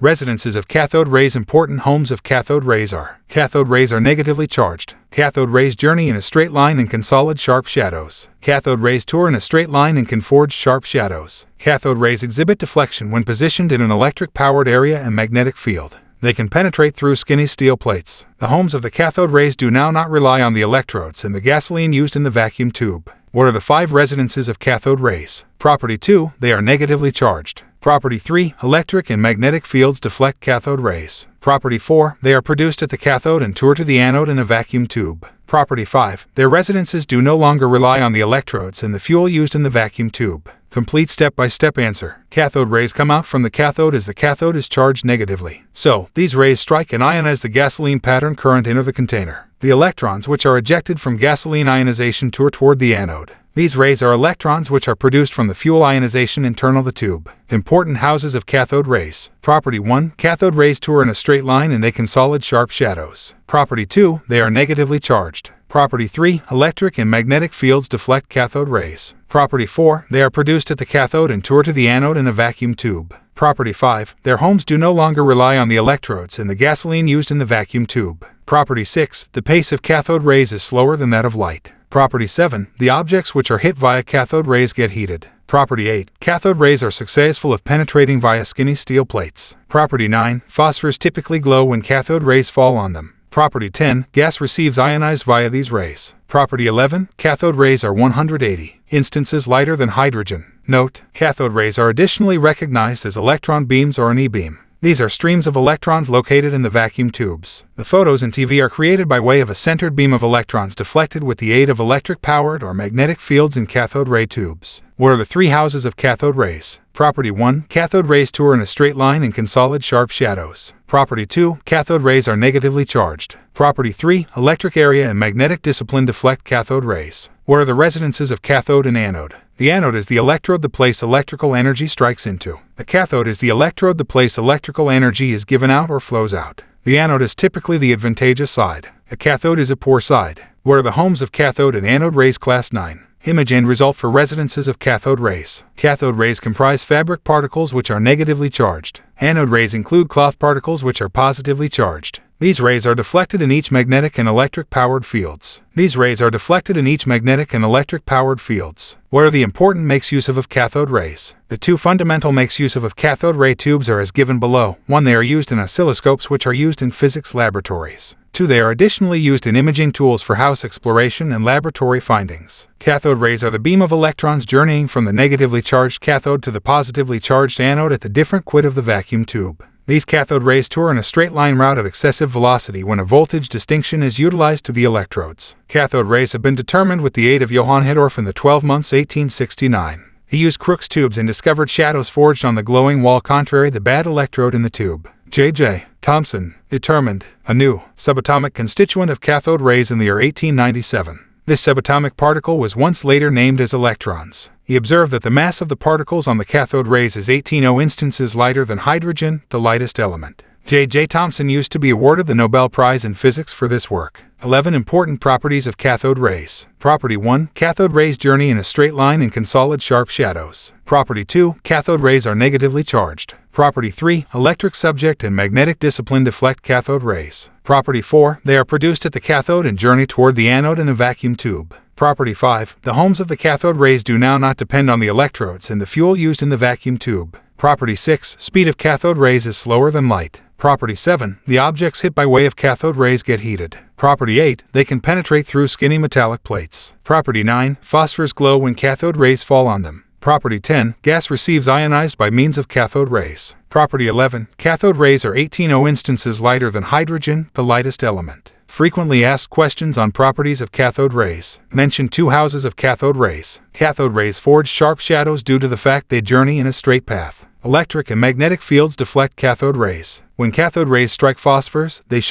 Residences of cathode rays. Important homes of cathode rays are: cathode rays are negatively charged. Cathode rays journey in a straight line and can solid sharp shadows. Cathode rays tour in a straight line and can forge sharp shadows. Cathode rays exhibit deflection when positioned in an electric-powered area and magnetic field. They can penetrate through skinny steel plates. The homes of the cathode rays do now not rely on the electrodes and the gasoline used in the vacuum tube. What are the 5 residences of cathode rays? Property 2, they are negatively charged. Property 3, electric and magnetic fields deflect cathode rays. Property 4, they are produced at the cathode and tour to the anode in a vacuum tube. Property 5, their residences do no longer rely on the electrodes and the fuel used in the vacuum tube. Complete step-by-step answer. Cathode rays come out from the cathode as the cathode is charged negatively. So, these rays strike and ionize the gasoline pattern current into the container. The electrons which are ejected from gasoline ionization tour toward the anode. These rays are electrons which are produced from the fuel ionization internal the tube. Important houses of cathode rays. Property 1, cathode rays tour in a straight line and they can solid sharp shadows. Property 2, they are negatively charged. Property 3, electric and magnetic fields deflect cathode rays. Property 4, they are produced at the cathode and tour to the anode in a vacuum tube. Property 5, their homes do no longer rely on the electrodes and the gasoline used in the vacuum tube. Property 6, the pace of cathode rays is slower than that of light. Property 7, the objects which are hit via cathode rays get heated. Property 8, cathode rays are successful of penetrating via skinny steel plates. Property 9, phosphors typically glow when cathode rays fall on them. Property 10, gas receives ionized via these rays. Property 11, cathode rays are 180 instances lighter than hydrogen. Note, cathode rays are additionally recognized as electron beams or an e-beam. These are streams of electrons located in the vacuum tubes. The photos in TV are created by way of a centered beam of electrons deflected with the aid of electric-powered or magnetic fields in cathode ray tubes. What are the 3 houses of cathode rays? Property 1, cathode rays tour in a straight line and can solid sharp shadows. Property 2, cathode rays are negatively charged. Property 3, electric area and magnetic discipline deflect cathode rays. What are the residences of cathode and anode? The anode is the electrode the place electrical energy strikes into. The cathode is the electrode the place electrical energy is given out or flows out. The anode is typically the advantageous side. The cathode is a poor side. What are the homes of cathode and anode rays? Class 9. Image and result for residences of cathode rays. Cathode rays comprise fabric particles which are negatively charged. Anode rays include cloth particles which are positively charged. These rays are deflected in each magnetic and electric-powered fields. What are the important makes use of cathode rays? The 2 fundamental makes use of cathode ray tubes are as given below. 1. They are used in oscilloscopes which are used in physics laboratories. 2. They are additionally used in imaging tools for house exploration and laboratory findings. Cathode rays are the beam of electrons journeying from the negatively charged cathode to the positively charged anode at the different quid of the vacuum tube. These cathode rays tour in a straight line route at excessive velocity when a voltage distinction is utilized to the electrodes. Cathode rays have been determined with the aid of Johann Hittorf in the 12 months 1869. He used Crookes tubes and discovered shadows forged on the glowing wall contrary the bad electrode in the tube. J.J. Thomson determined a new subatomic constituent of cathode rays in the year 1897. This subatomic particle was once later named as electrons. He observed that the mass of the particles on the cathode rays is 18 instances lighter than hydrogen, the lightest element. J.J. Thomson used to be awarded the Nobel Prize in Physics for this work. 11 important properties of cathode rays. Property 1, cathode rays journey in a straight line and can solid sharp shadows. Property 2, cathode rays are negatively charged. Property 3, electric subject and magnetic discipline deflect cathode rays. Property 4, they are produced at the cathode and journey toward the anode in a vacuum tube. Property 5, the homes of the cathode rays do now not depend on the electrodes and the fuel used in the vacuum tube. Property 6, speed of cathode rays is slower than light. Property 7, the objects hit by way of cathode rays get heated. Property 8, they can penetrate through skinny metallic plates. Property 9, phosphors glow when cathode rays fall on them. Property 10, gas receives ionized by means of cathode rays. Property 11, cathode rays are 18 instances lighter than hydrogen, the lightest element. Frequently asked questions on properties of cathode rays. Mention 2 houses of cathode rays. Cathode rays forge sharp shadows due to the fact they journey in a straight path. Electric and magnetic fields deflect cathode rays. When cathode rays strike phosphors, they